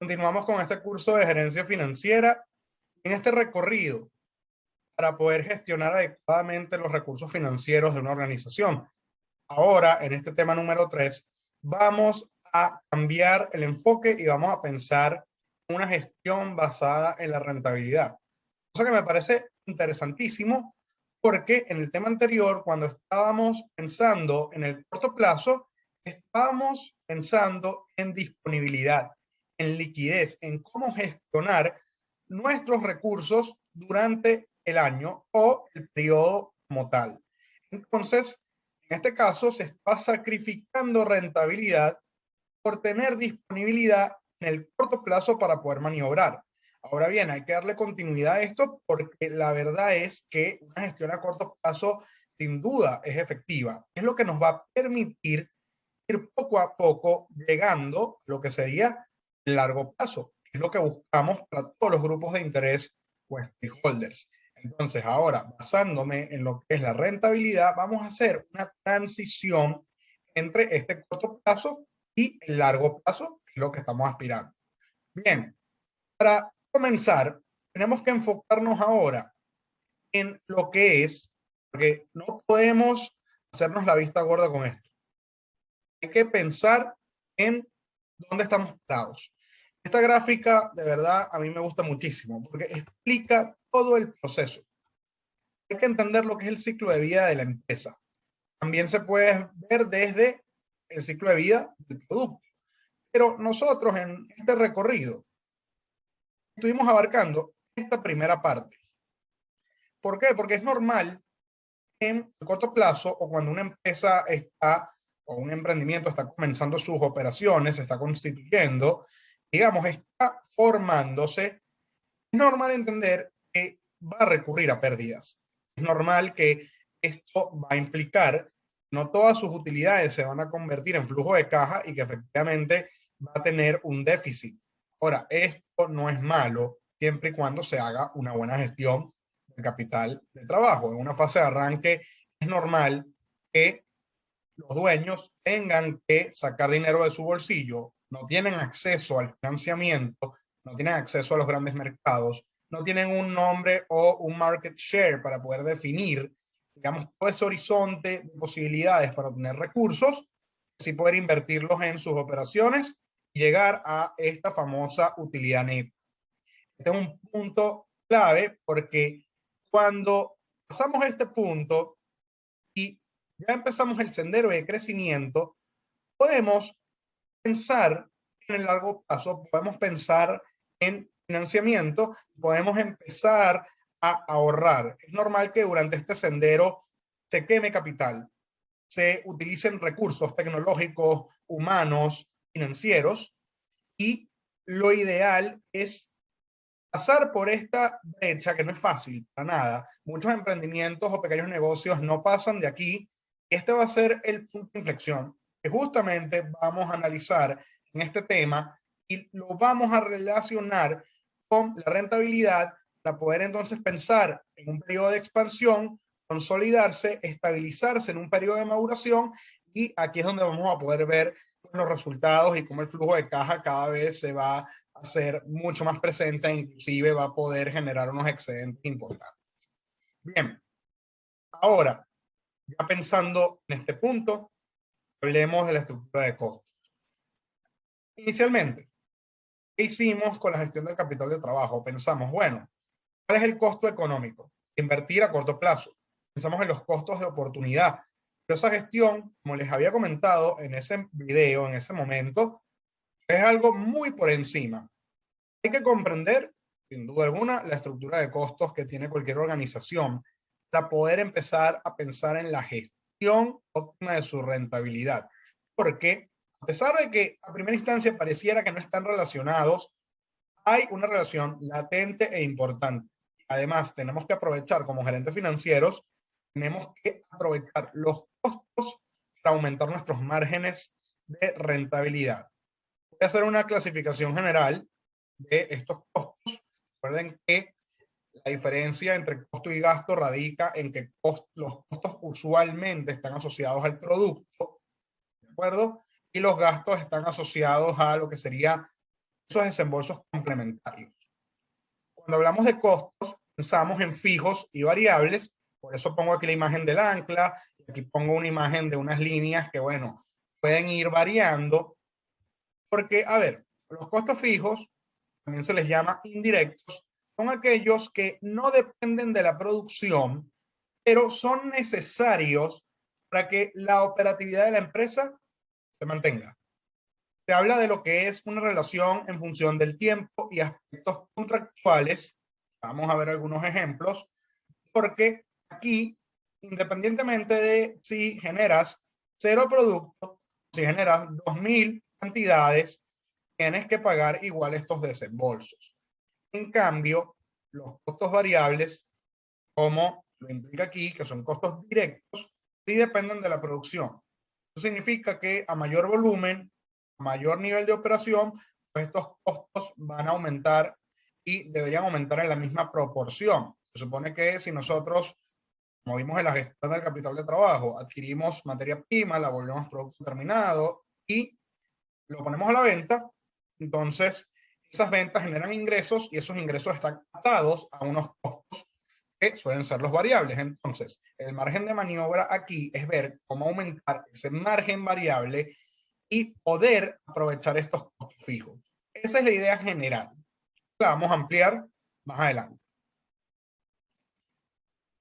Continuamos con este curso de gerencia financiera. En este recorrido, para poder gestionar adecuadamente los recursos financieros de una organización. Ahora, en este tema número 3, vamos a cambiar el enfoque y vamos a pensar en una gestión basada en la rentabilidad. Cosa que me parece interesantísimo porque en el tema anterior, cuando estábamos pensando en el corto plazo, estábamos pensando en disponibilidad, en liquidez, en cómo gestionar nuestros recursos durante el año o el periodo como tal. Entonces, en este caso, se está sacrificando rentabilidad por tener disponibilidad en el corto plazo para poder maniobrar. Ahora bien, hay que darle continuidad a esto porque la verdad es que una gestión a corto plazo sin duda es efectiva. Es lo que nos va a permitir ir poco a poco llegando a lo que sería el largo plazo. Es lo que buscamos para todos los grupos de interés o stakeholders. Entonces, ahora, basándome en lo que es la rentabilidad, vamos a hacer una transición entre este corto plazo y el largo plazo, que es lo que estamos aspirando. Bien, para comenzar, tenemos que enfocarnos ahora en lo que es, porque no podemos hacernos la vista gorda con esto. Hay que pensar en dónde estamos parados. Esta gráfica, de verdad, a mí me gusta muchísimo porque explica todo el proceso. Hay que entender lo que es el ciclo de vida de la empresa. También se puede ver desde el ciclo de vida del producto. Pero nosotros en este recorrido estuvimos abarcando esta primera parte. ¿Por qué? Porque es normal en el corto plazo o cuando una empresa está o un emprendimiento está comenzando sus operaciones, se está constituyendo, digamos, está formándose, es normal entender que va a recurrir a pérdidas. Es normal que esto va a implicar no todas sus utilidades se van a convertir en flujo de caja y que efectivamente va a tener un déficit. Ahora, esto no es malo siempre y cuando se haga una buena gestión del capital de trabajo. En una fase de arranque es normal que los dueños tengan que sacar dinero de su bolsillo, no tienen acceso al financiamiento, no tienen acceso a los grandes mercados, no tienen un nombre o un market share para poder definir, digamos, todo ese horizonte de posibilidades para obtener recursos, así poder invertirlos en sus operaciones y llegar a esta famosa utilidad neta. Este es un punto clave porque cuando pasamos a este punto y ya empezamos el sendero de crecimiento, podemos pensar en el largo plazo, podemos pensar en financiamiento, podemos empezar a ahorrar. Es normal que durante este sendero se queme capital, se utilicen recursos tecnológicos, humanos, financieros, y lo ideal es pasar por esta brecha que no es fácil para nada. Muchos emprendimientos o pequeños negocios no pasan de aquí. Este va a ser el punto de inflexión que justamente vamos a analizar en este tema y lo vamos a relacionar con la rentabilidad para poder entonces pensar en un periodo de expansión, consolidarse, estabilizarse en un periodo de maduración, y aquí es donde vamos a poder ver los resultados y cómo el flujo de caja cada vez se va a ser mucho más presente e inclusive va a poder generar unos excedentes importantes. Bien, ahora, ya pensando en este punto, hablemos de la estructura de costos. Inicialmente, ¿qué hicimos con la gestión del capital de trabajo? Pensamos, bueno, ¿cuál es el costo económico? Invertir a corto plazo. Pensamos en los costos de oportunidad. Pero esa gestión, como les había comentado en ese video, en ese momento, es algo muy por encima. Hay que comprender, sin duda alguna, la estructura de costos que tiene cualquier organización para poder empezar a pensar en la gestión óptima de su rentabilidad. Porque a pesar de que a primera instancia pareciera que no están relacionados, hay una relación latente e importante. Además, tenemos que aprovechar como gerentes financieros, tenemos que aprovechar los costos para aumentar nuestros márgenes de rentabilidad. Voy a hacer una clasificación general de estos costos. Recuerden que la diferencia entre costo y gasto radica en que los costos usualmente están asociados al producto, ¿de acuerdo? Y los gastos están asociados a lo que sería esos desembolsos complementarios. Cuando hablamos de costos, pensamos en fijos y variables. Por eso pongo aquí la imagen del ancla. Y aquí pongo una imagen de unas líneas que, bueno, pueden ir variando. Porque, a ver, los costos fijos, también se les llama indirectos, son aquellos que no dependen de la producción, pero son necesarios para que la operatividad de la empresa se mantenga. Se habla de lo que es una relación en función del tiempo y aspectos contractuales. Vamos a ver algunos ejemplos, porque aquí, independientemente de si generas 0 productos, si generas 2000 cantidades, tienes que pagar igual estos desembolsos. En cambio, los costos variables, como lo implica aquí, que son costos directos, sí dependen de la producción. Eso significa que a mayor volumen, a mayor nivel de operación, pues estos costos van a aumentar y deberían aumentar en la misma proporción. Se supone que si nosotros, como vimos en la gestión del capital de trabajo, adquirimos materia prima, la volvemos producto terminado y lo ponemos a la venta, entonces esas ventas generan ingresos y esos ingresos están atados a unos costos que suelen ser los variables. Entonces, el margen de maniobra aquí es ver cómo aumentar ese margen variable y poder aprovechar estos costos fijos. Esa es la idea general. La vamos a ampliar más adelante.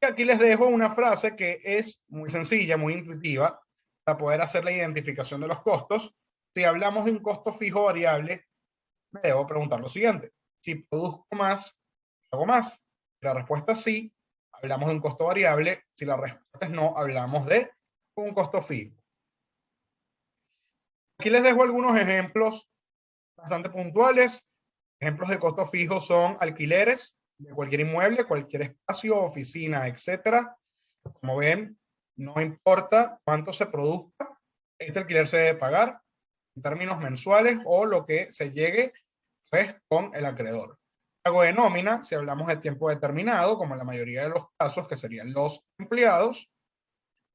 Y aquí les dejo una frase que es muy sencilla, muy intuitiva, para poder hacer la identificación de los costos. Si hablamos de un costo fijo variable, me debo preguntar lo siguiente: si produzco más, hago más. La respuesta es sí, hablamos de un costo variable. Si la respuesta es no, hablamos de un costo fijo. Aquí les dejo algunos ejemplos bastante puntuales. Ejemplos de costos fijos son alquileres de cualquier inmueble, cualquier espacio, oficina, etcétera. Como ven, no importa cuánto se produzca, este alquiler se debe pagar en términos mensuales o lo que se llegue pues con el acreedor. Pago de nómina, si hablamos de tiempo determinado, como en la mayoría de los casos, que serían los empleados,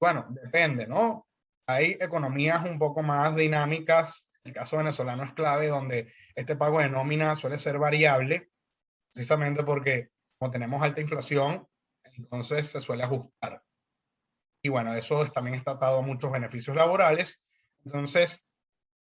bueno, depende, ¿no? Hay economías un poco más dinámicas. El caso venezolano es clave, donde este pago de nómina suele ser variable, precisamente porque como tenemos alta inflación, entonces se suele ajustar. Y bueno, eso también está atado a muchos beneficios laborales. Entonces,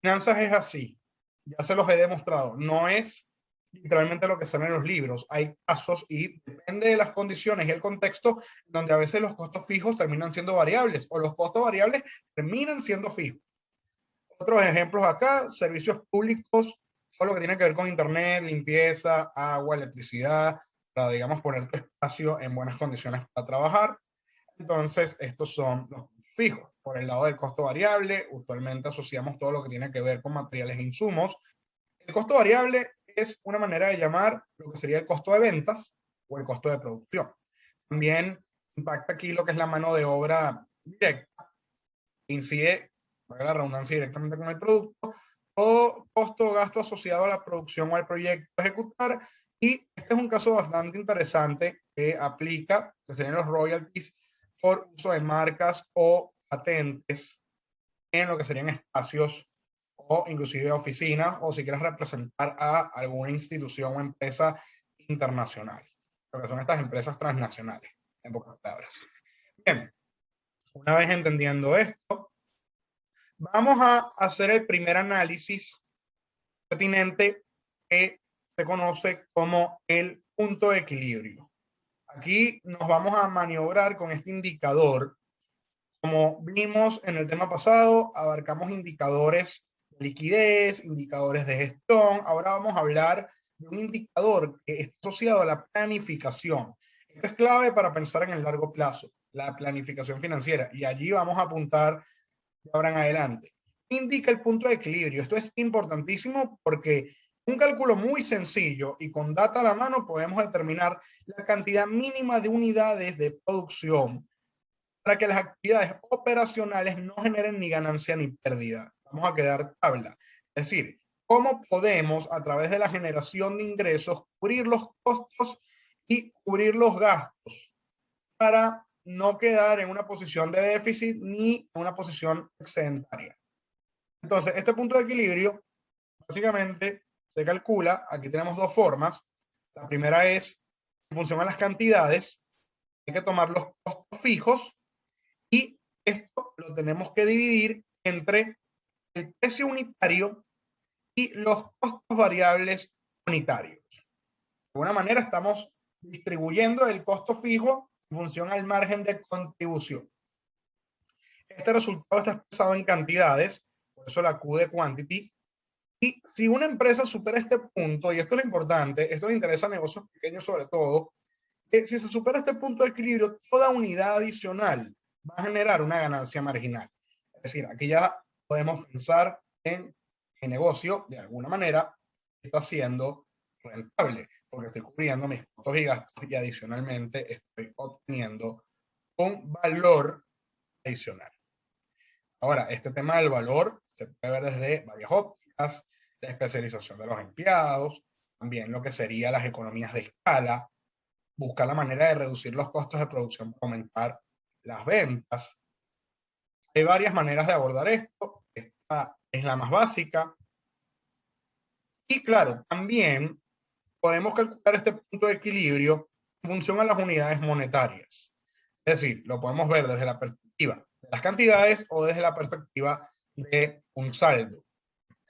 finanzas es así. Ya se los he demostrado. No es literalmente lo que sale en los libros. Hay casos y depende de las condiciones y el contexto donde a veces los costos fijos terminan siendo variables o los costos variables terminan siendo fijos. Otros ejemplos acá: servicios públicos, todo lo que tiene que ver con internet, limpieza, agua, electricidad, para, digamos, poner tu espacio en buenas condiciones para trabajar. Entonces, estos son los fijos. Por el lado del costo variable, usualmente asociamos todo lo que tiene que ver con materiales e insumos. El costo variable es una manera de llamar lo que sería el costo de ventas o el costo de producción. También impacta aquí lo que es la mano de obra directa, incide, para la redundancia, directamente con el producto, o costo o gasto asociado a la producción o al proyecto a ejecutar. Y este es un caso bastante interesante que aplica, que serían los royalties por uso de marcas o patentes en lo que serían espacios o inclusive oficinas, o si quieres representar a alguna institución o empresa internacional, lo que son estas empresas transnacionales, en pocas palabras. Bien, una vez entendiendo esto, vamos a hacer el primer análisis pertinente que se conoce como el punto de equilibrio. Aquí nos vamos a maniobrar con este indicador. Como vimos en el tema pasado, abarcamos indicadores de liquidez, indicadores de gestión. Ahora vamos a hablar de un indicador que está asociado a la planificación. Esto es clave para pensar en el largo plazo, la planificación financiera. Y allí vamos a apuntar de ahora en adelante. Indica el punto de equilibrio. Esto es importantísimo porque un cálculo muy sencillo y con data a la mano podemos determinar la cantidad mínima de unidades de producción para que las actividades operacionales no generen ni ganancia ni pérdida. Vamos a quedar tabla. Es decir, cómo podemos, a través de la generación de ingresos, cubrir los costos y cubrir los gastos para no quedar en una posición de déficit ni en una posición excedentaria. Entonces, este punto de equilibrio básicamente se calcula, aquí tenemos dos formas. La primera es, en función a las cantidades, hay que tomar los costos fijos y esto lo tenemos que dividir entre el precio unitario y los costos variables unitarios. De alguna manera estamos distribuyendo el costo fijo en función al margen de contribución. Este resultado está expresado en cantidades, por eso la Q de quantity. Y si una empresa supera este punto, y esto es lo importante, esto le interesa a negocios pequeños sobre todo, que si se supera este punto de equilibrio, toda unidad adicional va a generar una ganancia marginal. Es decir, aquí ya podemos pensar en el negocio, de alguna manera, está siendo rentable, porque estoy cubriendo mis costos y gastos y adicionalmente estoy obteniendo un valor adicional. Ahora, este tema del valor se puede ver desde varias ópticas, la especialización de los empleados, también lo que serían las economías de escala, buscar la manera de reducir los costos de producción para aumentar las ventas. Hay varias maneras de abordar esto. Esta es la más básica. Y claro, también podemos calcular este punto de equilibrio en función a las unidades monetarias. Es decir, lo podemos ver desde la perspectiva de las cantidades o desde la perspectiva de un saldo.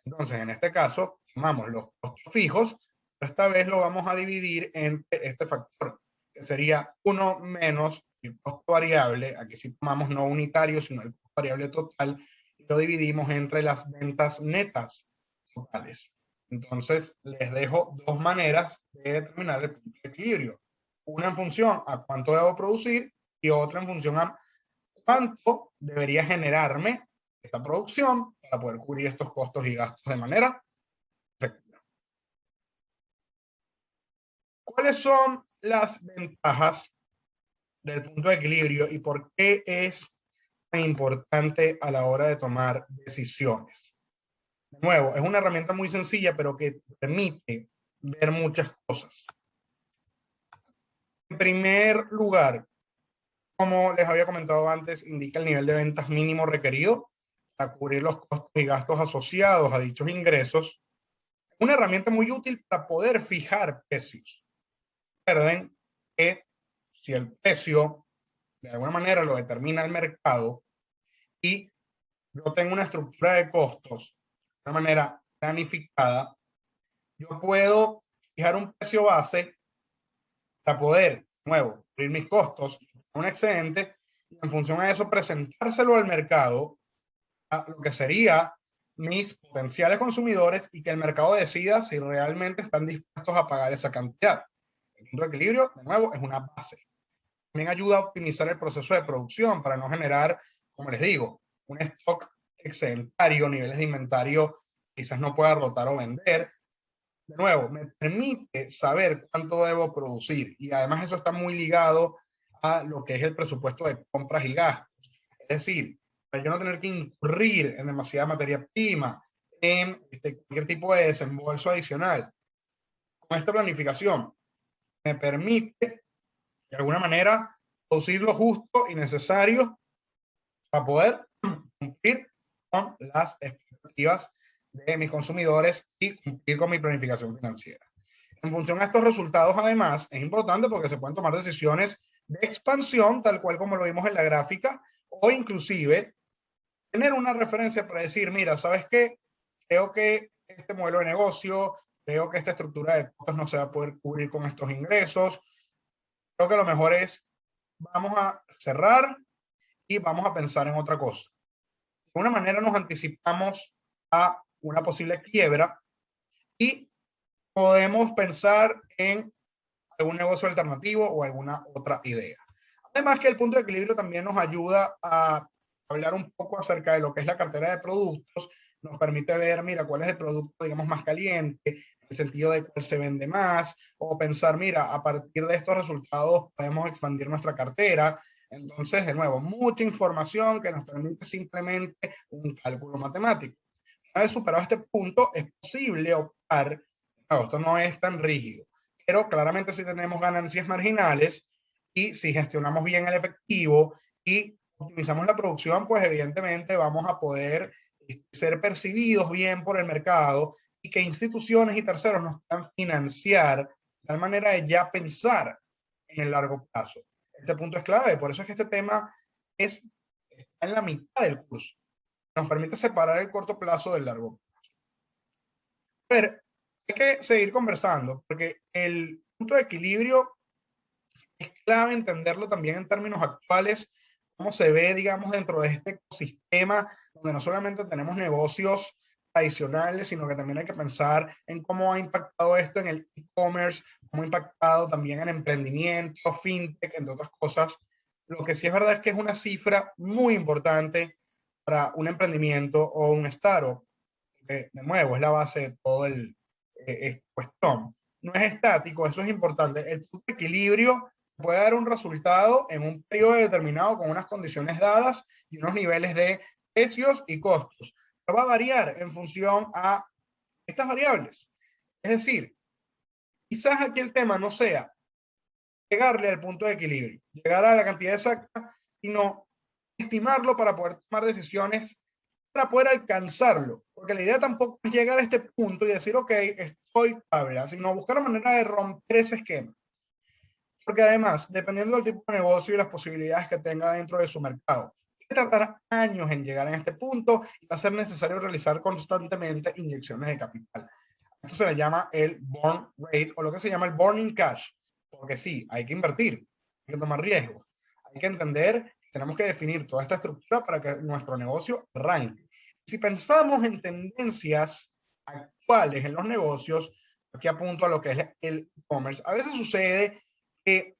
Entonces, en este caso, tomamos los costos fijos, pero esta vez lo vamos a dividir entre este factor, que sería 1 menos el costo variable. Aquí sí tomamos no unitario, sino el costo variable total, y lo dividimos entre las ventas netas totales. Entonces, les dejo dos maneras de determinar el punto de equilibrio. Una en función a cuánto debo producir y otra en función a cuánto debería generarme esta producción para poder cubrir estos costos y gastos de manera efectiva. ¿Cuáles son las ventajas del punto de equilibrio y por qué es tan importante a la hora de tomar decisiones? De nuevo, es una herramienta muy sencilla, pero que permite ver muchas cosas. En primer lugar, como les había comentado antes, indica el nivel de ventas mínimo requerido para cubrir los costos y gastos asociados a dichos ingresos. Una herramienta muy útil para poder fijar precios. Recuerden que si el precio de alguna manera lo determina el mercado y yo tengo una estructura de costos de una manera planificada, yo puedo fijar un precio base para poder, de nuevo, cubrir mis costos, un excedente, y en función a eso presentárselo al mercado, a lo que sería mis potenciales consumidores, y que el mercado decida si realmente están dispuestos a pagar esa cantidad. El punto de equilibrio, de nuevo, es una base. También ayuda a optimizar el proceso de producción para no generar, como les digo, un stock excedentario, niveles de inventario quizás no pueda rotar o vender. De nuevo, me permite saber cuánto debo producir, y además eso está muy ligado a lo que es el presupuesto de compras y gastos. Es decir, para yo no tener que incurrir en demasiada materia prima, en cualquier tipo de desembolso adicional. Con esta planificación me permite, de alguna manera, producir lo justo y necesario para poder cumplir con las expectativas de mis consumidores y cumplir con mi planificación financiera. En función a estos resultados, además, es importante porque se pueden tomar decisiones de expansión, tal cual como lo vimos en la gráfica, o inclusive tener una referencia para decir, mira, ¿sabes qué? Creo que este modelo de negocio, creo que esta estructura de costos no se va a poder cubrir con estos ingresos. Creo que lo mejor es, vamos a cerrar y vamos a pensar en otra cosa. De una manera nos anticipamos a una posible quiebra y podemos pensar en algún negocio alternativo o alguna otra idea. Además que el punto de equilibrio también nos ayuda a hablar un poco acerca de lo que es la cartera de productos, nos permite ver, mira, cuál es el producto, digamos, más caliente, en el sentido de cuál se vende más, o pensar, mira, a partir de estos resultados podemos expandir nuestra cartera. Entonces, de nuevo, mucha información que nos permite simplemente un cálculo matemático. Una vez superado este punto, es posible optar, no, esto no es tan rígido, pero claramente si tenemos ganancias marginales y si gestionamos bien el efectivo y optimizamos la producción, pues evidentemente vamos a poder ser percibidos bien por el mercado y que instituciones y terceros nos puedan financiar de tal manera de ya pensar en el largo plazo. Este punto es clave, por eso es que este tema está en la mitad del curso. Nos permite separar el corto plazo del largo plazo. A ver, hay que seguir conversando, porque el punto de equilibrio es clave entenderlo también en términos actuales, cómo se ve, digamos, dentro de este ecosistema, donde no solamente tenemos negocios tradicionales, sino que también hay que pensar en cómo ha impactado esto en el e-commerce, cómo ha impactado también en emprendimiento, fintech, entre otras cosas. Lo que sí es verdad es que es una cifra muy importante para un emprendimiento o un startup, que de nuevo es la base de todo el cuestión. No es estático, eso es importante. El punto de equilibrio puede dar un resultado en un periodo determinado con unas condiciones dadas y unos niveles de precios y costos. Pero va a variar en función a estas variables. Es decir, quizás aquí el tema no sea llegarle al punto de equilibrio, llegar a la cantidad exacta, sino estimarlo para poder tomar decisiones para poder alcanzarlo. Porque la idea tampoco es llegar a este punto y decir, ok, estoy tabla, sino buscar la manera de romper ese esquema. Porque además, dependiendo del tipo de negocio y las posibilidades que tenga dentro de su mercado, tardará años en llegar a este punto y va a ser necesario realizar constantemente inyecciones de capital. Esto se le llama el burn rate o lo que se llama el burning cash. Porque sí, hay que invertir, hay que tomar riesgos, hay que entender, tenemos que definir toda esta estructura para que nuestro negocio arranque. Si pensamos en tendencias actuales en los negocios, aquí apunto a lo que es el e-commerce. A veces sucede que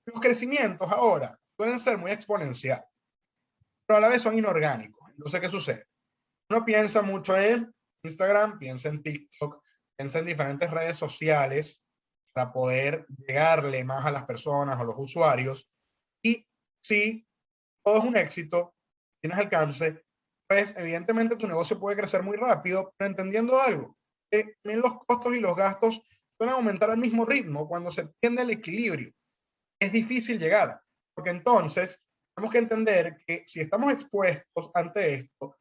los crecimientos ahora pueden ser muy exponenciales, pero a la vez son inorgánicos. Entonces, ¿qué sucede? Uno piensa mucho en Instagram, piensa en TikTok, piensa en diferentes redes sociales para poder llegarle más a las personas, a los usuarios. Y si todo es un éxito, tienes alcance, pues evidentemente tu negocio puede crecer muy rápido, pero entendiendo algo, que también los costos y los gastos pueden aumentar al mismo ritmo cuando se tiende el equilibrio. Es difícil llegar, porque entonces tenemos que entender que si estamos expuestos ante esto,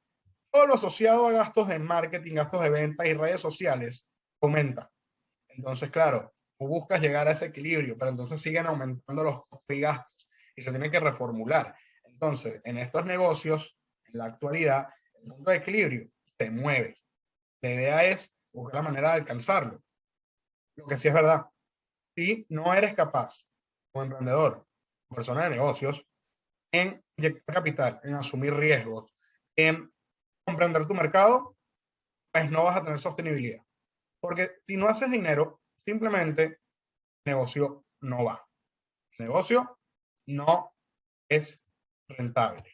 todo lo asociado a gastos de marketing, gastos de venta y redes sociales aumenta. Entonces, claro, tú buscas llegar a ese equilibrio, pero entonces siguen aumentando los costos y gastos y lo tienen que reformular. Entonces, en estos negocios, en la actualidad, el punto de equilibrio se mueve. La idea es buscar la manera de alcanzarlo. Lo que sí es verdad, si no eres capaz, como emprendedor, persona de negocios, en inyectar capital, en asumir riesgos, en comprender tu mercado, pues no vas a tener sostenibilidad. Porque si no haces dinero, simplemente el negocio no va. El negocio no es rentable.